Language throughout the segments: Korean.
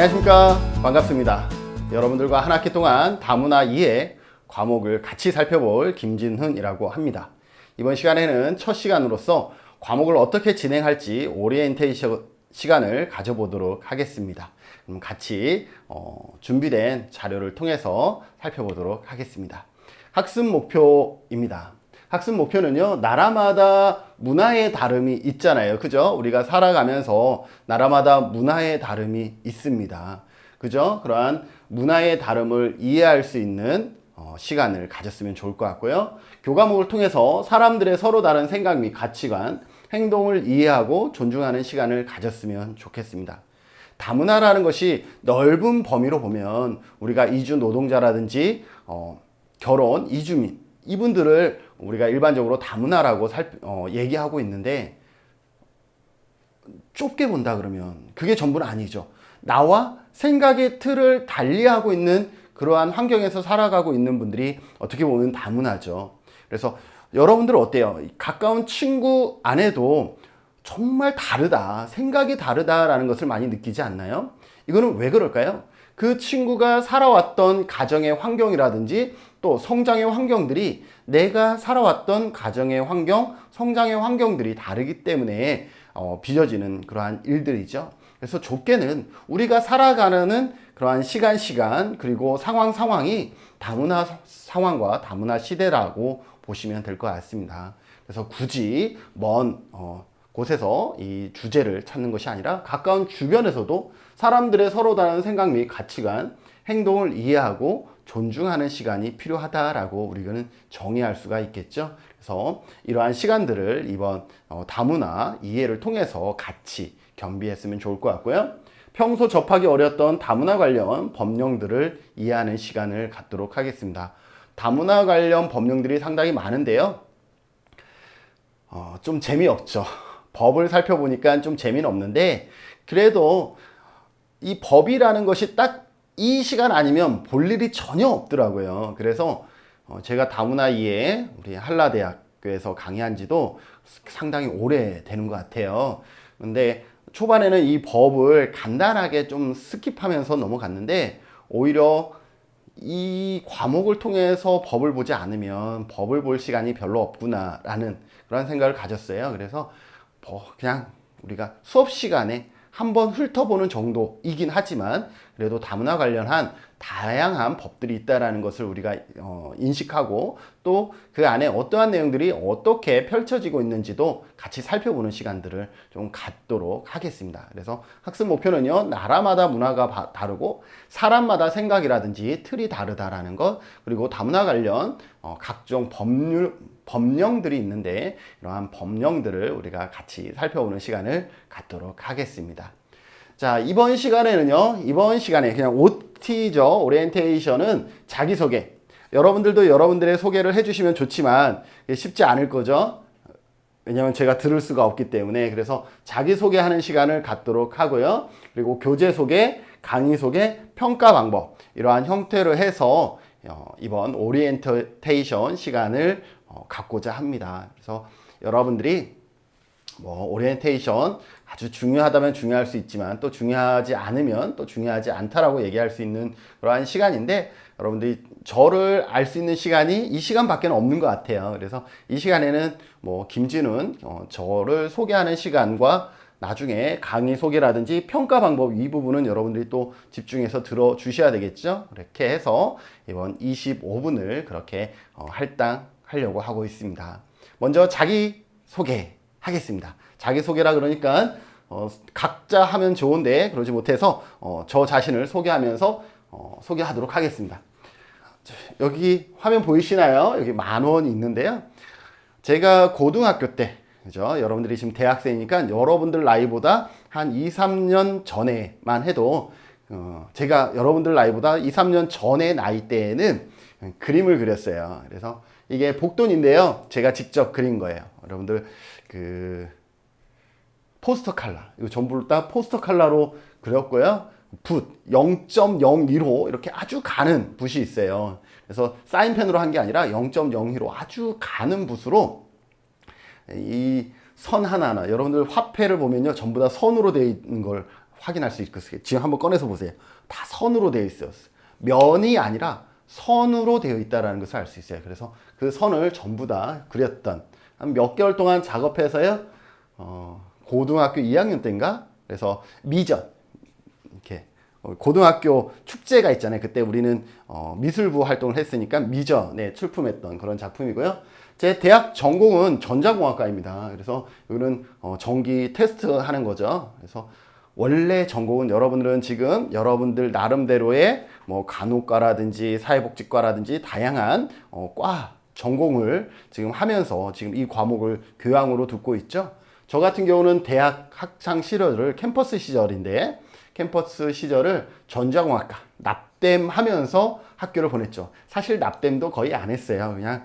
안녕하십니까. 반갑습니다. 여러분들과 한 학기 동안 다문화 2의 과목을 같이 살펴볼 김진훈이라고 합니다. 이번 시간에는 첫 시간으로서 과목을 어떻게 진행할지 오리엔테이션 시간을 가져보도록 하겠습니다. 그럼 같이 준비된 자료를 통해서 살펴보도록 하겠습니다. 학습 목표입니다. 학습 목표는요, 나라마다 문화의 다름이 있잖아요. 그죠? 우리가 살아가면서 나라마다 문화의 다름이 있습니다. 그죠? 그러한 문화의 다름을 이해할 수 있는 시간을 가졌으면 좋을 것 같고요. 교과목을 통해서 사람들의 서로 다른 생각 및 가치관, 행동을 이해하고 존중하는 시간을 가졌으면 좋겠습니다. 다문화라는 것이 넓은 범위로 보면 우리가 이주 노동자라든지 결혼, 이주민, 이분들을 우리가 일반적으로 다문화라고 얘기하고 있는데, 좁게 본다 그러면 그게 전부는 아니죠. 나와 생각의 틀을 달리하고 있는 그러한 환경에서 살아가고 있는 분들이 어떻게 보면 다문화죠. 그래서 여러분들 어때요? 가까운 친구 안에도 정말 다르다, 생각이 다르다라는 것을 많이 느끼지 않나요? 이거는 왜 그럴까요? 그 친구가 살아왔던 가정의 환경이라든지 또 성장의 환경들이 내가 살아왔던 가정의 환경, 성장의 환경들이 다르기 때문에 빚어지는 그러한 일들이죠. 그래서 좁게는 우리가 살아가는 그러한 시간 그리고 상황이 다문화 상황과 다문화 시대라고 보시면 될 것 같습니다. 그래서 굳이 먼 곳에서 이 주제를 찾는 것이 아니라 가까운 주변에서도 사람들의 서로 다른 생각 및 가치관, 행동을 이해하고 존중하는 시간이 필요하다라고 우리는 정의할 수가 있겠죠. 그래서 이러한 시간들을 이번 다문화 이해를 통해서 같이 겸비했으면 좋을 것 같고요. 평소 접하기 어려웠던 다문화 관련 법령들을 이해하는 시간을 갖도록 하겠습니다. 다문화 관련 법령들이 상당히 많은데요. 좀 재미없죠. 법을 살펴보니까 좀 재미는 없는데, 그래도 이 법이라는 것이 딱 이 시간 아니면 볼 일이 전혀 없더라고요. 그래서 제가 다문화 2에 우리 한라대학교에서 강의한 지도 상당히 오래 되는 것 같아요. 근데 초반에는 이 법을 간단하게 좀 스킵하면서 넘어갔는데, 오히려 이 과목을 통해서 법을 보지 않으면 법을 볼 시간이 별로 없구나라는 그런 생각을 가졌어요. 그래서 그냥 우리가 수업 시간에 한번 훑어보는 정도이긴 하지만 그래도 다문화 관련한 다양한 법들이 있다는 것을 우리가 인식하고 또 그 안에 어떠한 내용들이 어떻게 펼쳐지고 있는지도 같이 살펴보는 시간들을 좀 갖도록 하겠습니다. 그래서 학습 목표는요, 나라마다 문화가 다르고 사람마다 생각이라든지 틀이 다르다라는 것, 그리고 다문화 관련 각종 법령들이 있는데 이러한 법령들을 우리가 같이 살펴보는 시간을 갖도록 하겠습니다. 자, 이번 시간에 그냥 OT죠. 오리엔테이션은 자기소개. 여러분들도 여러분들의 소개를 해주시면 좋지만 쉽지 않을 거죠. 왜냐하면 제가 들을 수가 없기 때문에. 그래서 자기소개하는 시간을 갖도록 하고요. 그리고 교재 소개, 강의 소개, 평가 방법, 이러한 형태로 해서 이번 오리엔테이션 시간을 갖고자 합니다. 그래서 여러분들이 오리엔테이션 아주 중요하다면 중요할 수 있지만 또 중요하지 않으면 또 중요하지 않다라고 얘기할 수 있는 그러한 시간인데, 여러분들이 저를 알 수 있는 시간이 이 시간밖에 없는 것 같아요. 그래서 이 시간에는 김진훈 저를 소개하는 시간과 나중에 강의 소개라든지 평가 방법 이 부분은 여러분들이 또 집중해서 들어주셔야 되겠죠. 그렇게 해서 이번 25분을 그렇게 할당하려고 하고 있습니다. 먼저 자기소개 하겠습니다. 자기소개라 그러니까 각자 하면 좋은데 그러지 못해서 저 자신을 소개하면서 소개하도록 하겠습니다. 여기 화면 보이시나요? 여기 10,000원 있는데요. 제가 고등학교 때, 그죠? 여러분들이 지금 대학생이니까 여러분들 나이보다 한 2, 3년 전에만 해도 제가 여러분들 나이보다 2, 3년 전의 나이대에는 그림을 그렸어요. 그래서 이게 복돈인데요. 제가 직접 그린 거예요. 여러분들 포스터 칼라, 이거 전부 다 포스터 칼라로 그렸고요. 붓 0.02호 이렇게 아주 가는 붓이 있어요. 그래서 사인펜으로 한 게 아니라 0.02호 아주 가는 붓으로 이 선 하나하나, 여러분들 화폐를 보면요 전부 다 선으로 되어 있는 걸 확인할 수 있겠어요. 지금 한번 꺼내서 보세요. 다 선으로 되어 있어요. 면이 아니라 선으로 되어 있다는 것을 알 수 있어요. 그래서 그 선을 전부 다 그렸던 한 몇 개월 동안 작업해서요. 고등학교 2학년 때인가? 그래서 미전 이렇게 고등학교 축제가 있잖아요. 그때 우리는 미술부 활동을 했으니까 미전에 출품했던 그런 작품이고요. 제 대학 전공은 전자공학과입니다. 그래서 이거는 전기 테스트 하는 거죠. 그래서 원래 전공은 여러분들은 지금 여러분들 나름대로의 뭐 간호과라든지 사회복지과라든지 다양한 과 전공을 지금 하면서 지금 이 과목을 교양으로 듣고 있죠. 저 같은 경우는 대학 학창 시절을 캠퍼스 시절인데 캠퍼스 시절을 전자공학과 납땜하면서 학교를 보냈죠. 사실 납땜도 거의 안 했어요. 그냥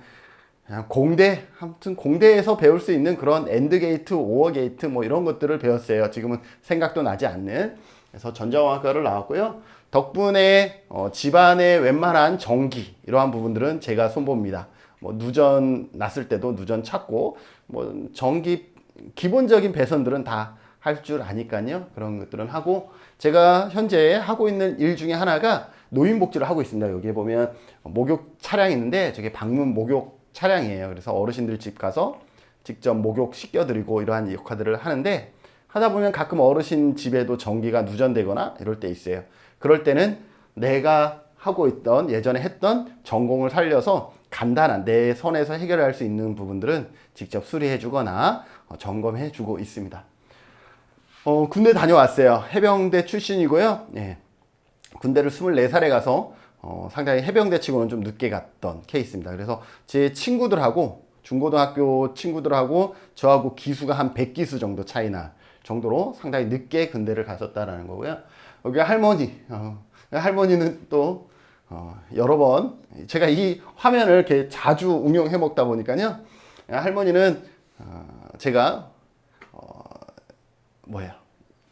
공대, 아무튼 공대에서 배울 수 있는 그런 엔드게이트, 오어게이트 뭐 이런 것들을 배웠어요. 지금은 생각도 나지 않는. 그래서 전자공학과를 나왔고요. 덕분에 집안의 웬만한 전기 이러한 부분들은 제가 손봅니다. 뭐 누전 났을 때도 누전 찾고 뭐 전기 기본적인 배선들은 다 할 줄 아니까요. 그런 것들은 하고 제가 현재 하고 있는 일 중에 하나가 노인복지를 하고 있습니다. 여기에 보면 목욕 차량이 있는데 저게 방문 목욕 차량이에요. 그래서 어르신들 집 가서 직접 목욕 시켜드리고 이러한 역할들을 하는데 하다 보면 가끔 어르신 집에도 전기가 누전되거나 이럴 때 있어요. 그럴 때는 내가 하고 있던 예전에 했던 전공을 살려서 간단한 내 선에서 해결할 수 있는 부분들은 직접 수리해 주거나 점검해 주고 있습니다. 군대 다녀왔어요. 해병대 출신이고요. 예. 군대를 24살에 가서 상당히 해병대 치고는 좀 늦게 갔던 케이스입니다. 그래서 제 친구들하고 중고등학교 친구들하고 저하고 기수가 한 100기수 정도 차이나 정도로 상당히 늦게 군대를 갔었다라는 거고요. 여기 할머니, 할머니는 또 여러 번 제가 이 화면을 이렇게 자주 응용해 먹다 보니까요. 할머니는 제가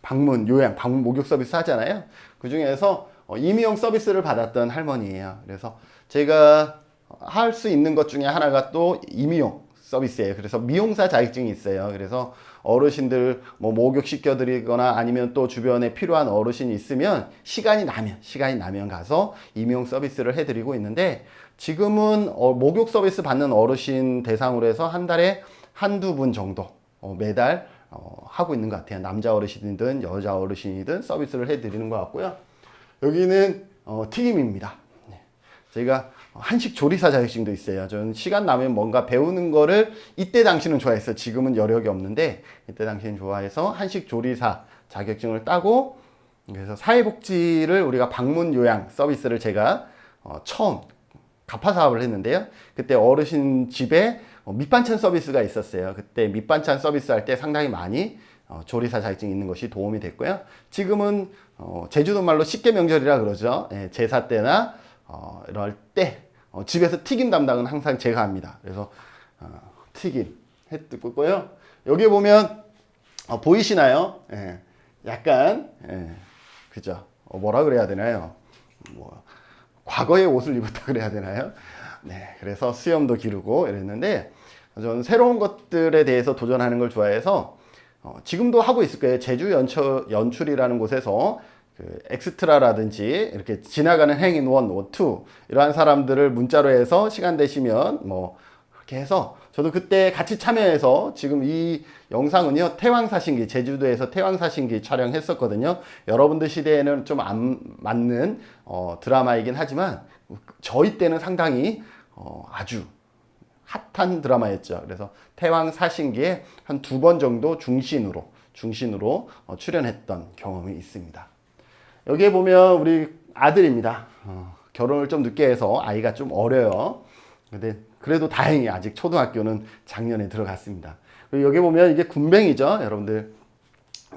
방문 요양, 방문 목욕 서비스 하잖아요. 그 중에서 임의용 서비스를 받았던 할머니예요. 그래서 제가 할 수 있는 것 중에 하나가 또 임의용 서비스예요. 그래서 미용사 자격증이 있어요. 그래서 어르신들 뭐 목욕 시켜드리거나 아니면 또 주변에 필요한 어르신이 있으면 시간이 나면 가서 임의용 서비스를 해드리고 있는데 지금은 목욕 서비스 받는 어르신 대상으로 해서 한 달에 한두 분 정도 매달 하고 있는 것 같아요. 남자 어르신이든 여자 어르신이든 서비스를 해드리는 것 같고요. 여기는 튀김입니다. 네. 저희가 한식 조리사 자격증도 있어요. 저는 시간 나면 뭔가 배우는 거를 이때 당시는 좋아했어요. 지금은 여력이 없는데 이때 당시는 좋아해서 한식 조리사 자격증을 따고 그래서 사회복지를 우리가 방문 요양 서비스를 제가 처음 가파 사업을 했는데요. 그때 어르신 집에 밑반찬 서비스가 있었어요. 그때 밑반찬 서비스 할 때 상당히 많이 조리사 자격증이 있는 것이 도움이 됐고요. 지금은 제주도 말로 십계명절이라 그러죠. 예, 제사 때나 이럴 때 집에서 튀김 담당은 항상 제가 합니다. 그래서 튀김 해뜨고요. 여기 보면 보이시나요? 예, 약간 그죠? 뭐라 그래야 되나요? 과거의 옷을 입었다 그래야 되나요? 네, 그래서 수염도 기르고 이랬는데 저는 새로운 것들에 대해서 도전하는 걸 좋아해서 지금도 하고 있을 거예요. 제주 연출이라는 곳에서 그 엑스트라라든지 이렇게 지나가는 행인 1, 2 이러한 사람들을 문자로 해서 시간 되시면 뭐 그렇게 해서 저도 그때 같이 참여해서 지금 이 영상은요 태왕사신기 제주도에서 태왕사신기 촬영했었거든요. 여러분들 시대에는 좀 안 맞는 드라마이긴 하지만 저희 때는 상당히 아주 핫한 드라마였죠. 그래서 태왕사신기에 한 2번 정도 중신으로 출연했던 경험이 있습니다. 여기에 보면 우리 아들입니다. 결혼을 좀 늦게 해서 아이가 좀 어려요. 근데 그래도 다행히 아직 초등학교는 작년에 들어갔습니다. 그리고 여기 보면 이게 군뱅이죠. 여러분들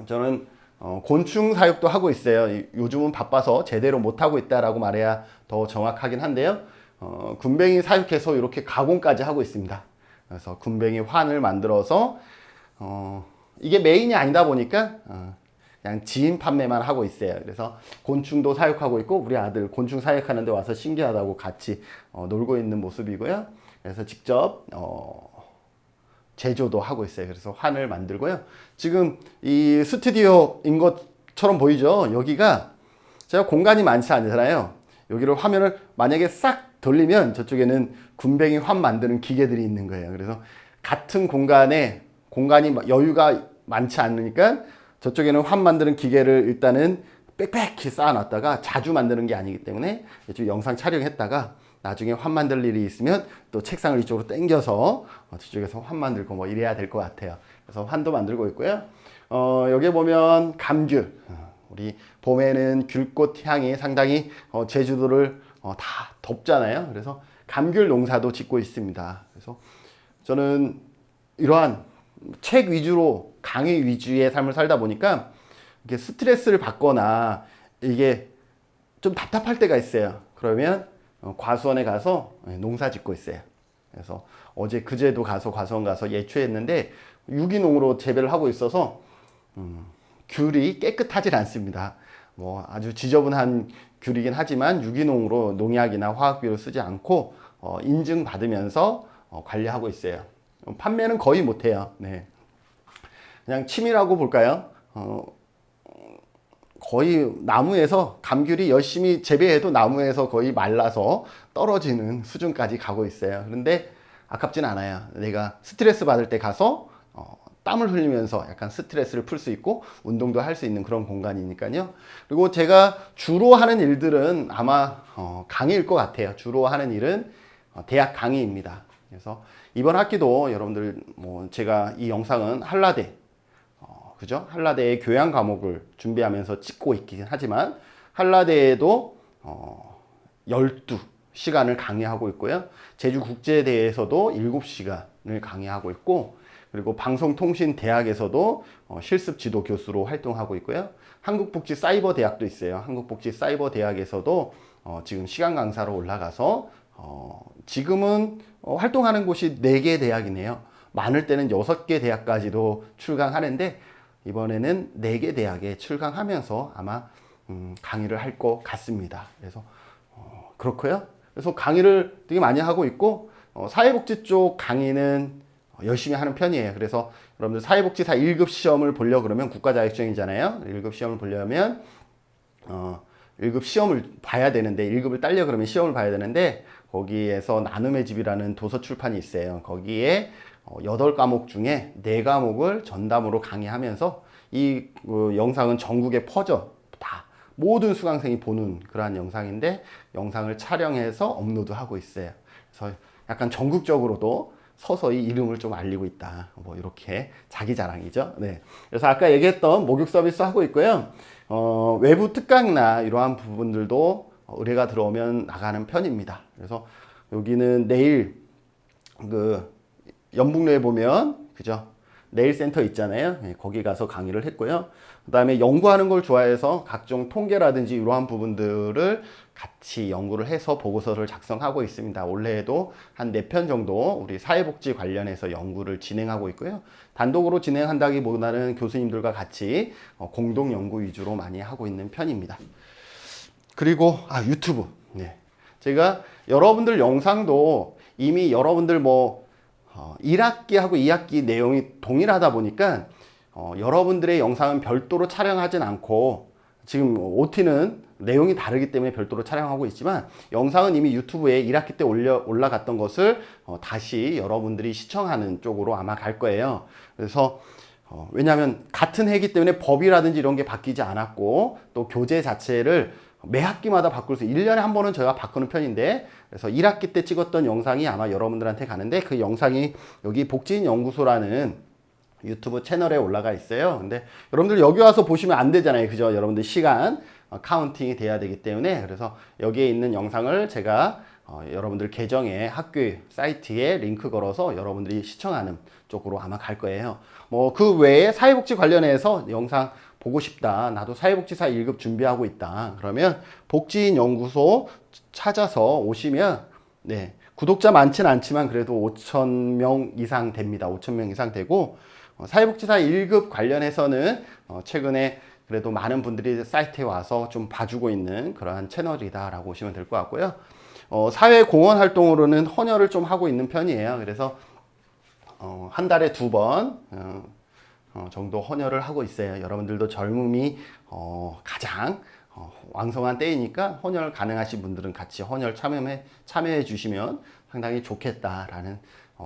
저는 곤충 사육도 하고 있어요. 요즘은 바빠서 제대로 못하고 있다라고 말해야 더 정확하긴 한데요. 군뱅이 사육해서 이렇게 가공까지 하고 있습니다. 그래서 군뱅이 환을 만들어서 이게 메인이 아니다 보니까 그냥 지인 판매만 하고 있어요. 그래서 곤충도 사육하고 있고 우리 아들 곤충 사육하는데 와서 신기하다고 같이 놀고 있는 모습이고요. 그래서 직접 제조도 하고 있어요. 그래서 환을 만들고요. 지금 이 스튜디오인 것 처럼 보이죠? 여기가 제가 공간이 많지 않잖아요. 여기를 화면을 만약에 싹 돌리면 저쪽에는 군뱅이 환 만드는 기계들이 있는 거예요. 그래서 같은 공간에 공간이 여유가 많지 않으니까 저쪽에는 환 만드는 기계를 일단은 빽빽히 쌓아놨다가 자주 만드는 게 아니기 때문에 이쪽 영상 촬영했다가 나중에 환 만들 일이 있으면 또 책상을 이쪽으로 당겨서 저쪽에서 환 만들고 뭐 이래야 될 것 같아요. 그래서 환도 만들고 있고요. 여기 보면 감귤. 우리 봄에는 귤꽃 향이 상당히 제주도를 다 덮잖아요. 그래서 감귤 농사도 짓고 있습니다. 그래서 저는 이러한 책 위주로 강의 위주의 삶을 살다 보니까 이렇게 스트레스를 받거나 이게 좀 답답할 때가 있어요. 그러면 과수원에 가서 농사 짓고 있어요. 그래서 어제 그제도 가서 과수원 가서 예초했는데 유기농으로 재배를 하고 있어서 귤이 깨끗하진 않습니다. 뭐 아주 지저분한 귤이긴 하지만 유기농으로 농약이나 화학비료 쓰지 않고 인증받으면서 관리하고 있어요. 판매는 거의 못해요. 네. 그냥 취미라고 볼까요? 거의 나무에서 감귤이 열심히 재배해도 나무에서 거의 말라서 떨어지는 수준까지 가고 있어요. 그런데 아깝진 않아요. 내가 스트레스 받을 때 가서 땀을 흘리면서 약간 스트레스를 풀 수 있고 운동도 할 수 있는 그런 공간이니까요. 그리고 제가 주로 하는 일들은 아마 강의일 것 같아요. 주로 하는 일은 대학 강의입니다. 그래서 이번 학기도 여러분들 뭐 제가 이 영상은 한라대 그죠? 한라대의 교양 과목을 준비하면서 찍고 있긴 하지만 한라대에도 12시간을 강의하고 있고요. 제주국제대에서도 7시간을 강의하고 있고 그리고 방송통신대학에서도 실습 지도 교수로 활동하고 있고요. 한국복지사이버대학도 있어요. 한국복지사이버대학에서도 지금 시간 강사로 올라가서 지금은 활동하는 곳이 4개 대학이네요. 많을 때는 6개 대학까지도 출강하는데 이번에는 4개 대학에 출강하면서 아마 강의를 할 것 같습니다. 그래서 그렇고요. 그래서 강의를 되게 많이 하고 있고 사회복지 쪽 강의는 열심히 하는 편이에요. 그래서 여러분들 사회복지사 1급 시험을 보려고 그러면 국가자격증이잖아요. 1급 시험을 보려면 1급 시험을 봐야 되는데 1급을 따려 그러면 시험을 봐야 되는데 거기에서 나눔의 집이라는 도서 출판이 있어요. 거기에 8과목 중에 4과목을 전담으로 강의하면서 이 영상은 전국에 퍼져 다 모든 수강생이 보는 그러한 영상인데 영상을 촬영해서 업로드하고 있어요. 그래서 약간 전국적으로도 서서히 이름을 좀 알리고 있다. 뭐 이렇게 자기 자랑이죠. 네. 그래서 아까 얘기했던 목욕 서비스 하고 있고요. 외부 특강이나 이러한 부분들도 의뢰가 들어오면 나가는 편입니다. 그래서 여기는 내일 연북로에 보면 그죠? 네일 센터 있잖아요. 네, 거기 가서 강의를 했고요. 그 다음에 연구하는 걸 좋아해서 각종 통계라든지 이러한 부분들을 같이 연구를 해서 보고서를 작성하고 있습니다. 올해에도 한 4편 정도 우리 사회복지 관련해서 연구를 진행하고 있고요. 단독으로 진행한다기보다는 교수님들과 같이 공동 연구 위주로 많이 하고 있는 편입니다. 그리고 유튜브. 네. 제가 여러분들 영상도 이미 여러분들 1학기하고 2학기 내용이 동일하다 보니까 여러분들의 영상은 별도로 촬영하진 않고 지금 OT는 내용이 다르기 때문에 별도로 촬영하고 있지만 영상은 이미 유튜브에 1학기 때 올라갔던 것을 다시 여러분들이 시청하는 쪽으로 아마 갈 거예요. 그래서 왜냐하면 같은 해이기 때문에 법이라든지 이런 게 바뀌지 않았고 또 교재 자체를 매 학기마다 바꿀 수 1년에 한 번은 저희가 바꾸는 편인데 그래서 1학기 때 찍었던 영상이 아마 여러분들한테 가는데 그 영상이 여기 복지인연구소라는 유튜브 채널에 올라가 있어요. 근데 여러분들 여기 와서 보시면 안 되잖아요. 그죠? 여러분들 시간 카운팅이 돼야 되기 때문에 그래서 여기에 있는 영상을 제가 여러분들 계정에 학교 사이트에 링크 걸어서 여러분들이 시청하는 쪽으로 아마 갈 거예요. 그 외에 사회복지 관련해서 영상 보고 싶다. 나도 사회복지사 1급 준비하고 있다. 그러면 복지인연구소 찾아서 오시면 네, 구독자 많지는 않지만 그래도 5,000명 이상 됩니다. 5,000명 이상 되고 사회복지사 1급 관련해서는 최근에 그래도 많은 분들이 사이트에 와서 좀 봐주고 있는 그러한 채널이다라고 보시면 될 것 같고요. 사회공헌 활동으로는 헌혈을 좀 하고 있는 편이에요. 그래서 한 달에 2번 정도 헌혈을 하고 있어요. 여러분들도 젊음이 가장 왕성한 때이니까 헌혈 가능하신 분들은 같이 헌혈 참여해 주시면 상당히 좋겠다라는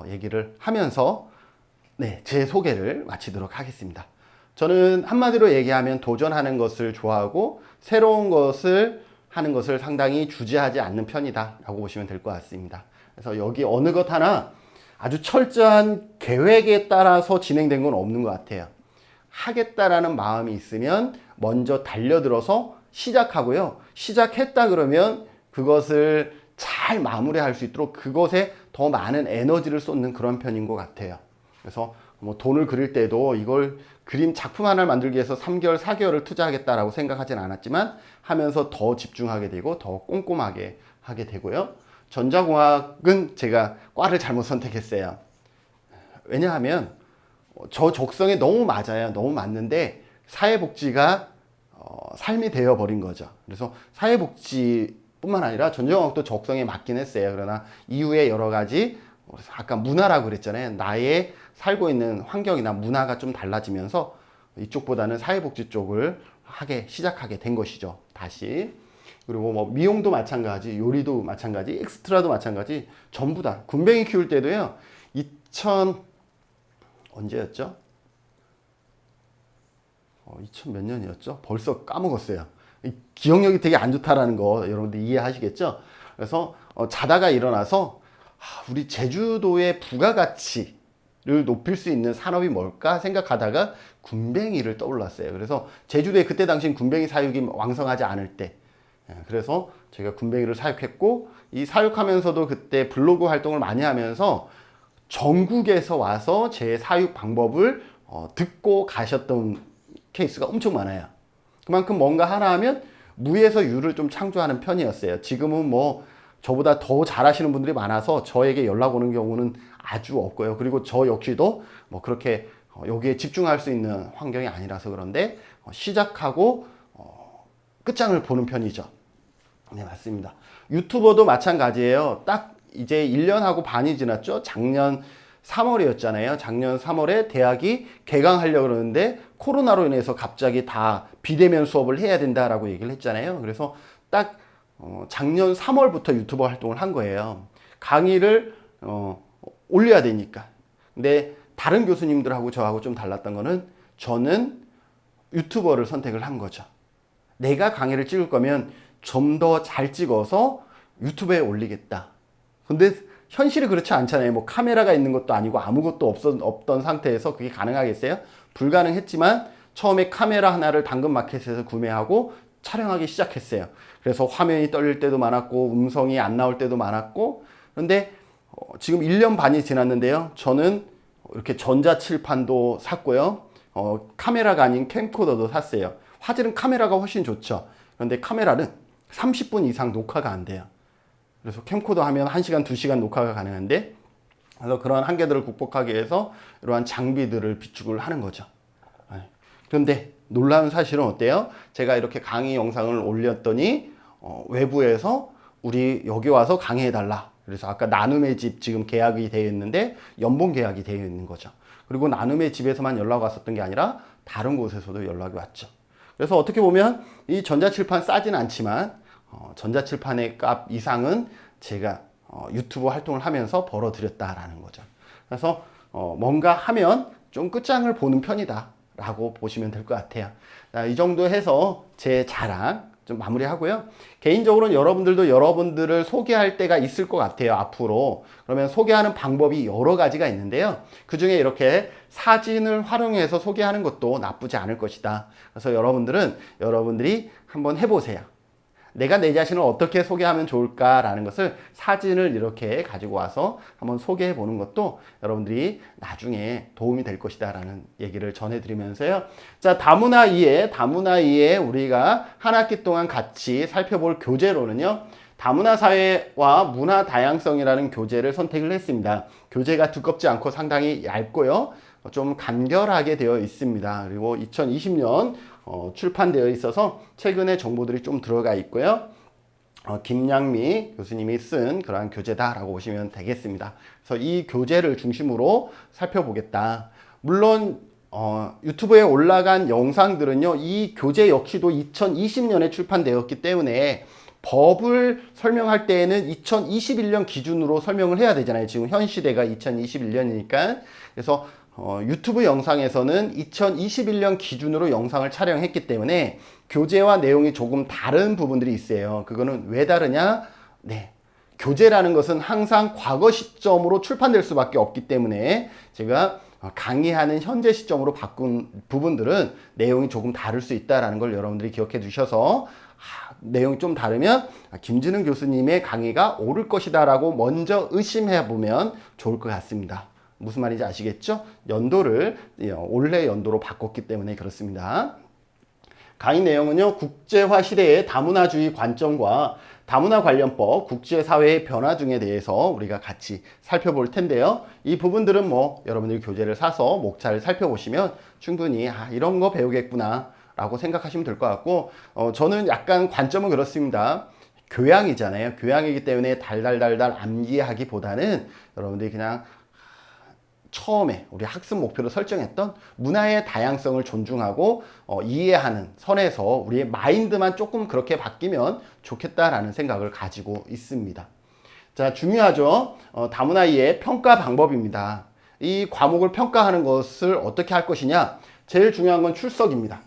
얘기를 하면서 네, 제 소개를 마치도록 하겠습니다. 저는 한마디로 얘기하면 도전하는 것을 좋아하고 새로운 것을 하는 것을 상당히 주저하지 않는 편이다 라고 보시면 될 것 같습니다. 그래서 여기 어느 것 하나 아주 철저한 계획에 따라서 진행된 건 없는 것 같아요. 하겠다라는 마음이 있으면 먼저 달려들어서 시작하고요. 시작했다 그러면 그것을 잘 마무리할 수 있도록 그것에 더 많은 에너지를 쏟는 그런 편인 것 같아요. 그래서 뭐 돈을 그릴 때도 이걸 그림 작품 하나를 만들기 위해서 3개월, 4개월을 투자하겠다라고 생각하진 않았지만 하면서 더 집중하게 되고 더 꼼꼼하게 하게 되고요. 전자공학은 제가 과를 잘못 선택했어요. 왜냐하면 저 적성에 너무 맞아요. 너무 맞는데 사회복지가 삶이 되어버린 거죠. 그래서 사회복지뿐만 아니라 전자공학도 적성에 맞긴 했어요. 그러나 이후에 여러 가지 아까 문화라고 그랬잖아요. 나의 살고 있는 환경이나 문화가 좀 달라지면서 이쪽보다는 사회복지 쪽을 시작하게 된 것이죠. 다시. 그리고 뭐 미용도 마찬가지, 요리도 마찬가지, 엑스트라도 마찬가지, 전부 다. 군뱅이 키울 때도요. 언제였죠? 2000 몇 년이었죠? 벌써 까먹었어요. 기억력이 되게 안 좋다라는 거 여러분들 이해하시겠죠? 그래서 자다가 일어나서 우리 제주도의 부가가치를 높일 수 있는 산업이 뭘까 생각하다가 군뱅이를 떠올랐어요. 그래서 제주도에 그때 당시 군뱅이 사육이 왕성하지 않을 때, 그래서 제가 군뱅이를 사육했고, 이 사육하면서도 그때 블로그 활동을 많이 하면서 전국에서 와서 제 사육 방법을 듣고 가셨던 케이스가 엄청 많아요. 그만큼 뭔가 하나 하면 무에서 유를 좀 창조하는 편이었어요. 지금은 뭐 저보다 더 잘하시는 분들이 많아서 저에게 연락 오는 경우는 아주 없고요. 그리고 저 역시도 뭐 그렇게 여기에 집중할 수 있는 환경이 아니라서 그런데 시작하고 끝장을 보는 편이죠. 네, 맞습니다. 유튜버도 마찬가지예요. 딱 이제 1년하고 반이 지났죠. 작년 3월이었잖아요. 작년 3월에 대학이 개강하려고 그러는데 코로나로 인해서 갑자기 다 비대면 수업을 해야 된다라고 얘기를 했잖아요. 그래서 딱 작년 3월부터 유튜버 활동을 한 거예요. 강의를 올려야 되니까. 근데 다른 교수님들하고 저하고 좀 달랐던 거는 저는 유튜버를 선택을 한 거죠. 내가 강의를 찍을 거면 좀 더 잘 찍어서 유튜브에 올리겠다. 근데 현실이 그렇지 않잖아요. 뭐 카메라가 있는 것도 아니고 아무것도 없던 상태에서 그게 가능하겠어요? 불가능했지만 처음에 카메라 하나를 당근마켓에서 구매하고 촬영하기 시작했어요. 그래서 화면이 떨릴 때도 많았고 음성이 안 나올 때도 많았고, 그런데 지금 1년 반이 지났는데요. 저는 이렇게 전자칠판도 샀고요. 카메라가 아닌 캠코더도 샀어요. 화질은 카메라가 훨씬 좋죠. 그런데 카메라는 30분 이상 녹화가 안 돼요. 그래서 캠코더 하면 1시간, 2시간 녹화가 가능한데, 그래서 그런 한계들을 극복하기 위해서 이러한 장비들을 비축을 하는 거죠. 그런데 놀라운 사실은 어때요? 제가 이렇게 강의 영상을 올렸더니 외부에서 우리 여기 와서 강의해달라. 그래서 아까 나눔의 집 지금 계약이 되어 있는데 연봉 계약이 되어 있는 거죠. 그리고 나눔의 집에서만 연락 왔었던 게 아니라 다른 곳에서도 연락이 왔죠. 그래서 어떻게 보면 이 전자칠판 싸진 않지만 전자칠판의 값 이상은 제가 유튜브 활동을 하면서 벌어들였다라는 거죠. 그래서 뭔가 하면 좀 끝장을 보는 편이다 라고 보시면 될 것 같아요. 자, 이 정도 해서 제 자랑 좀 마무리하고요. 개인적으로는 여러분들도 여러분들을 소개할 때가 있을 것 같아요. 앞으로. 그러면 소개하는 방법이 여러 가지가 있는데요. 그 중에 이렇게 사진을 활용해서 소개하는 것도 나쁘지 않을 것이다. 그래서 여러분들이 한번 해보세요. 내가 내 자신을 어떻게 소개하면 좋을까라는 것을 사진을 이렇게 가지고 와서 한번 소개해 보는 것도 여러분들이 나중에 도움이 될 것이다 라는 얘기를 전해드리면서요. 자, 다문화 이해 우리가 한 학기 동안 같이 살펴볼 교재로는요. 다문화 사회와 문화 다양성이라는 교재를 선택을 했습니다. 교재가 두껍지 않고 상당히 얇고요. 좀 간결하게 되어 있습니다. 그리고 2020년 출판되어 있어서 최근에 정보들이 좀 들어가 있고요. 김양미 교수님이 쓴 그러한 교재다라고 보시면 되겠습니다. 그래서 이 교재를 중심으로 살펴보겠다. 물론 유튜브에 올라간 영상들은요, 이 교재 역시도 2020년에 출판되었기 때문에 법을 설명할 때에는 2021년 기준으로 설명을 해야 되잖아요. 지금 현 시대가 2021년이니까. 그래서 유튜브 영상에서는 2021년 기준으로 영상을 촬영했기 때문에 교재와 내용이 조금 다른 부분들이 있어요. 그거는 왜 다르냐? 네. 교재라는 것은 항상 과거 시점으로 출판될 수밖에 없기 때문에 제가 강의하는 현재 시점으로 바꾼 부분들은 내용이 조금 다를 수 있다는 걸 여러분들이 기억해 두셔서 내용이 좀 다르면 김진흥 교수님의 강의가 옳을 것이다 라고 먼저 의심해 보면 좋을 것 같습니다. 무슨 말인지 아시겠죠? 연도를 올해 연도로 바꿨기 때문에 그렇습니다. 강의 내용은요, 국제화 시대의 다문화주의 관점과 다문화 관련법, 국제사회의 변화 등에 대해서 우리가 같이 살펴볼 텐데요. 이 부분들은 뭐 여러분들이 교재를 사서 목차를 살펴보시면 충분히 이런 거 배우겠구나 라고 생각하시면 될 것 같고, 저는 약간 관점은 그렇습니다. 교양이잖아요. 교양이기 때문에 달달달달 암기하기보다는 여러분들이 그냥 처음에 우리 학습 목표로 설정했던 문화의 다양성을 존중하고 이해하는 선에서 우리의 마인드만 조금 그렇게 바뀌면 좋겠다라는 생각을 가지고 있습니다. 자, 중요하죠. 다문화의 평가 방법입니다. 이 과목을 평가하는 것을 어떻게 할 것이냐? 제일 중요한 건 출석입니다.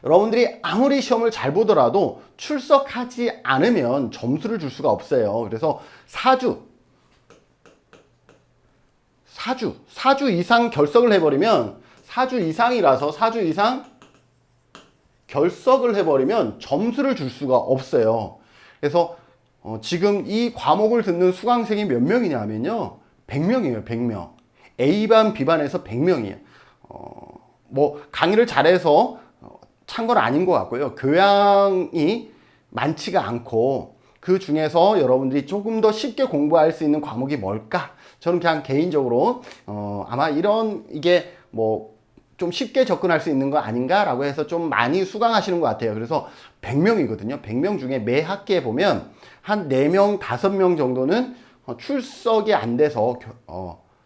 여러분들이 아무리 시험을 잘 보더라도 출석하지 않으면 점수를 줄 수가 없어요. 그래서 4주 이상 결석을 해버리면, 4주 이상이라서 4주 이상 결석을 해버리면 점수를 줄 수가 없어요. 그래서 지금 이 과목을 듣는 수강생이 몇 명이냐면요, 100명이에요. 100명. A반, B반에서 100명이에요. 뭐 강의를 잘해서 찬 건 아닌 것 같고요. 교양이 많지가 않고 그 중에서 여러분들이 조금 더 쉽게 공부할 수 있는 과목이 뭘까? 저는 그냥 개인적으로 아마 이게 뭐 좀 쉽게 접근할 수 있는 거 아닌가라고 해서 좀 많이 수강하시는 것 같아요. 그래서 100명이거든요. 100명 중에 매 학기에 보면 한 4명, 5명 정도는 출석이 안 돼서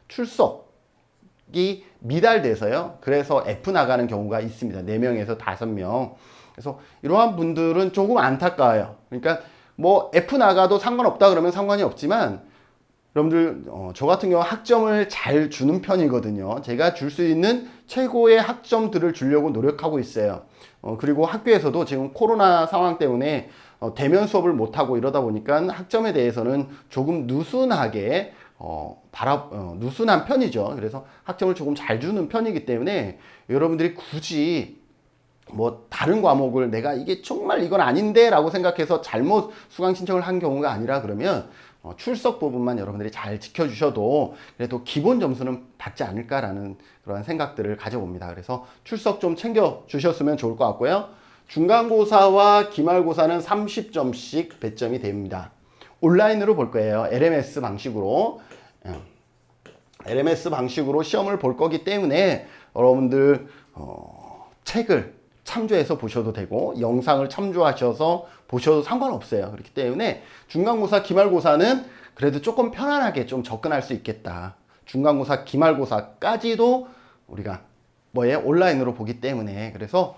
출석이 미달돼서요. 그래서 F 나가는 경우가 있습니다. 4명에서 5명. 그래서 이러한 분들은 조금 안타까워요. 그러니까 뭐 F 나가도 상관없다 그러면 상관이 없지만, 여러분들 저 같은 경우 학점을 잘 주는 편이거든요. 제가 줄 수 있는 최고의 학점들을 주려고 노력하고 있어요. 그리고 학교에서도 지금 코로나 상황 때문에 대면 수업을 못하고 이러다 보니까 학점에 대해서는 조금 느슨하게 느슨한 편이죠. 그래서 학점을 조금 잘 주는 편이기 때문에 여러분들이 굳이 뭐 다른 과목을 내가 이게 정말 이건 아닌데 라고 생각해서 잘못 수강 신청을 한 경우가 아니라 그러면 출석 부분만 여러분들이 잘 지켜주셔도 그래도 기본 점수는 받지 않을까라는 그런 생각들을 가져봅니다. 그래서 출석 좀 챙겨주셨으면 좋을 것 같고요. 중간고사와 기말고사는 30점씩 배점이 됩니다. 온라인으로 볼 거예요. LMS 방식으로. LMS 방식으로 시험을 볼 거기 때문에 여러분들 책을 참조해서 보셔도 되고 영상을 참조하셔서 보셔도 상관없어요. 그렇기 때문에 중간고사, 기말고사는 그래도 조금 편안하게 좀 접근할 수 있겠다. 중간고사, 기말고사까지도 우리가 온라인으로 보기 때문에, 그래서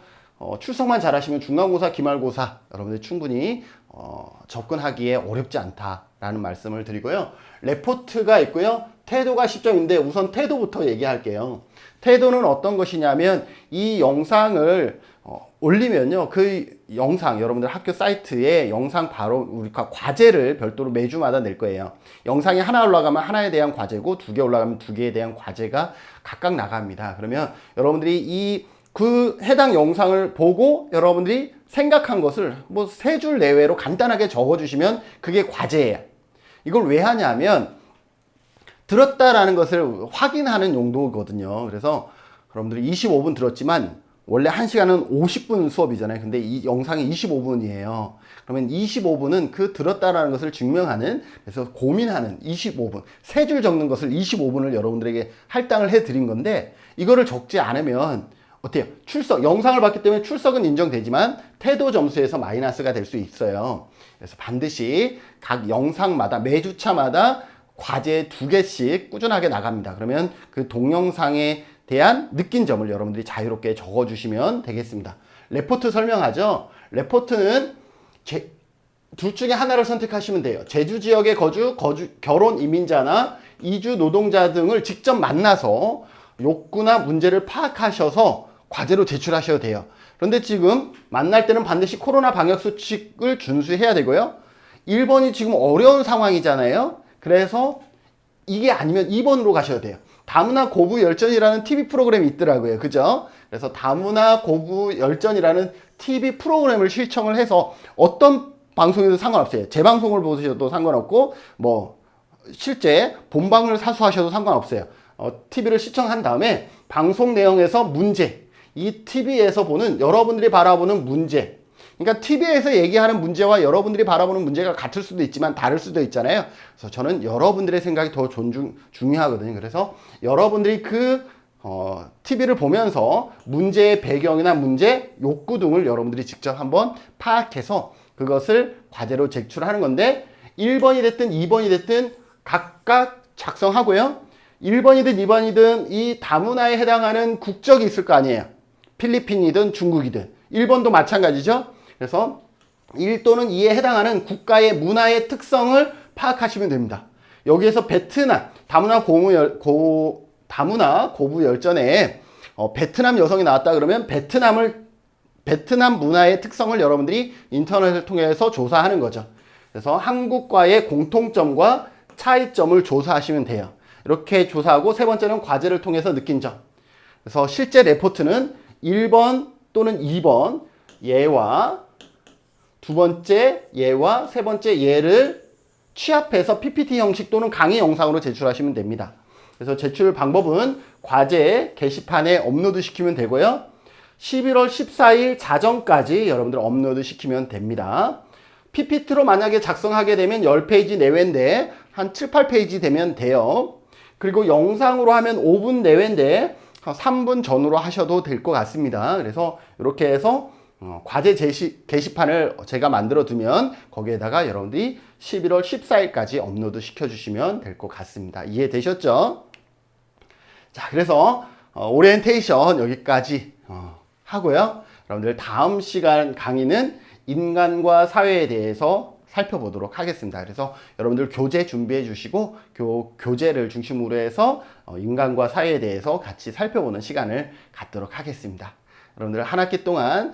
출석만 잘하시면 중간고사, 기말고사 여러분들 충분히 접근하기에 어렵지 않다라는 말씀을 드리고요. 레포트가 있고요. 태도가 10점인데 우선 태도부터 얘기할게요. 태도는 어떤 것이냐면 이 영상을 올리면요, 그 영상 여러분들 학교 사이트에 영상 바로 우리가 과제를 별도로 매주마다 낼 거예요. 영상이 하나 올라가면 하나에 대한 과제고 2개 올라가면 2개에 대한 과제가 각각 나갑니다. 그러면 여러분들이 그 해당 영상을 보고 여러분들이 생각한 것을 뭐 3줄 내외로 간단하게 적어주시면 그게 과제예요. 이걸 왜 하냐면 들었다라는 것을 확인하는 용도거든요. 그래서 여러분들이 25분 들었지만 원래 1시간은 50분 수업이잖아요. 근데 이 영상이 25분이에요. 그러면 25분은 그 들었다라는 것을 증명하는, 그래서 고민하는 25분, 3줄 적는 것을 25분을 여러분들에게 할당을 해드린 건데, 이거를 적지 않으면 어때요? 출석, 영상을 봤기 때문에 출석은 인정되지만 태도 점수에서 마이너스가 될 수 있어요. 그래서 반드시 각 영상마다 매주차마다 과제 2개씩 꾸준하게 나갑니다. 그러면 그 동영상의 대한 느낀 점을 여러분들이 자유롭게 적어주시면 되겠습니다. 레포트 설명하죠. 레포트는 둘 중에 하나를 선택하시면 돼요. 제주 지역에 결혼 이민자나 이주 노동자 등을 직접 만나서 욕구나 문제를 파악하셔서 과제로 제출하셔야 돼요. 그런데 지금 만날 때는 반드시 코로나 방역 수칙을 준수해야 되고요. 1번이 지금 어려운 상황이잖아요. 그래서 이게 아니면 2번으로 가셔야 돼요. 다문화 고부 열전이라는 TV 프로그램이 있더라고요. 그죠? 그래서 다문화 고부 열전이라는 TV 프로그램을 시청을 해서 어떤 방송에도 상관없어요. 재방송을 보셔도 상관없고 뭐 실제 본방을 사수하셔도 상관없어요. TV를 시청한 다음에 방송 내용에서 문제, 이 TV에서 보는 여러분들이 바라보는 문제, 그러니까 TV에서 얘기하는 문제와 여러분들이 바라보는 문제가 같을 수도 있지만 다를 수도 있잖아요. 그래서 저는 여러분들의 생각이 더 중요하거든요. 그래서 여러분들이 TV를 보면서 문제의 배경이나 문제, 욕구 등을 여러분들이 직접 한번 파악해서 그것을 과제로 제출하는 건데 1번이 됐든 2번이 됐든 각각 작성하고요. 1번이든 2번이든 이 다문화에 해당하는 국적이 있을 거 아니에요. 필리핀이든 중국이든. 1번도 마찬가지죠. 그래서 1 또는 2에 해당하는 국가의 문화의 특성을 파악하시면 됩니다. 여기에서 베트남, 다문화 고부 열전에 베트남 여성이 나왔다 그러면 베트남 문화의 특성을 여러분들이 인터넷을 통해서 조사하는 거죠. 그래서 한국과의 공통점과 차이점을 조사하시면 돼요. 이렇게 조사하고 세 번째는 과제를 통해서 느낀 점. 그래서 실제 레포트는 1번 또는 2번 예와 두 번째 예와 세 번째 예를 취합해서 PPT 형식 또는 강의 영상으로 제출하시면 됩니다. 그래서 제출 방법은 과제 게시판에 업로드 시키면 되고요. 11월 14일 자정까지 여러분들 업로드 시키면 됩니다. PPT로 만약에 작성하게 되면 10페이지 내외인데 한 7, 8페이지 되면 돼요. 그리고 영상으로 하면 5분 내외인데 3분 전후로 하셔도 될 것 같습니다. 그래서 이렇게 해서 과제 게시판을 제가 만들어 두면 거기에다가 여러분들이 11월 14일까지 업로드 시켜주시면 될 것 같습니다. 이해되셨죠? 자, 그래서 오리엔테이션 여기까지 하고요. 여러분들 다음 시간 강의는 인간과 사회에 대해서 살펴보도록 하겠습니다. 그래서 여러분들 교재 준비해 주시고 교재를 중심으로 해서 인간과 사회에 대해서 같이 살펴보는 시간을 갖도록 하겠습니다. 여러분들 한 학기 동안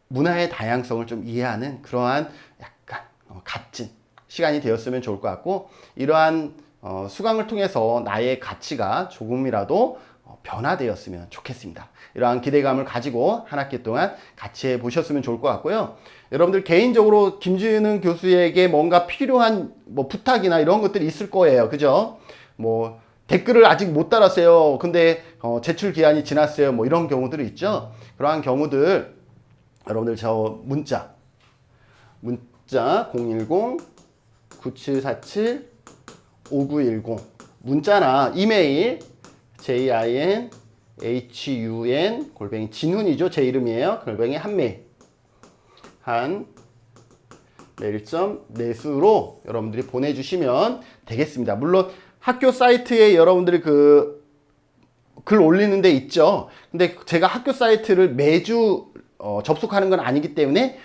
문화의 다양성을 좀 이해하는 그러한 약간 값진 시간이 되었으면 좋을 것 같고 이러한 수강을 통해서 나의 가치가 조금이라도 변화되었으면 좋겠습니다. 이러한 기대감을 가지고 한 학기 동안 같이 해보셨으면 좋을 것 같고요. 여러분들 개인적으로 김지은 교수에게 뭔가 필요한 부탁이나 이런 것들이 있을 거예요. 그죠? 댓글을 아직 못 달았어요. 근데 제출 기한이 지났어요. 이런 경우들이 있죠. 그러한 경우들 여러분들 저 문자 010-9747-5910 문자나 이메일 jinhun 진훈이죠. 제 이름이에요. 한 메일.net으로 여러분들이 보내주시면 되겠습니다. 물론 학교 사이트에 여러분들이 글 올리는 데 있죠. 근데 제가 학교 사이트를 매주 접속하는 건 아니기 때문에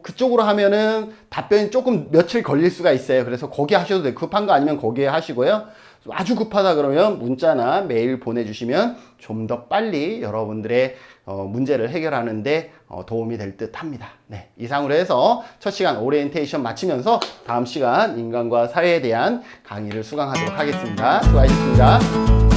그쪽으로 하면은 답변이 조금 며칠 걸릴 수가 있어요. 그래서 거기 하셔도 돼요. 급한 거 아니면 거기에 하시고요. 아주 급하다 그러면 문자나 메일 보내주시면 좀 더 빨리 여러분들의 문제를 해결하는데 도움이 될 듯 합니다. 네, 이상으로 해서 첫 시간 오리엔테이션 마치면서 다음 시간 인간과 사회에 대한 강의를 수강하도록 하겠습니다. 수고하셨습니다.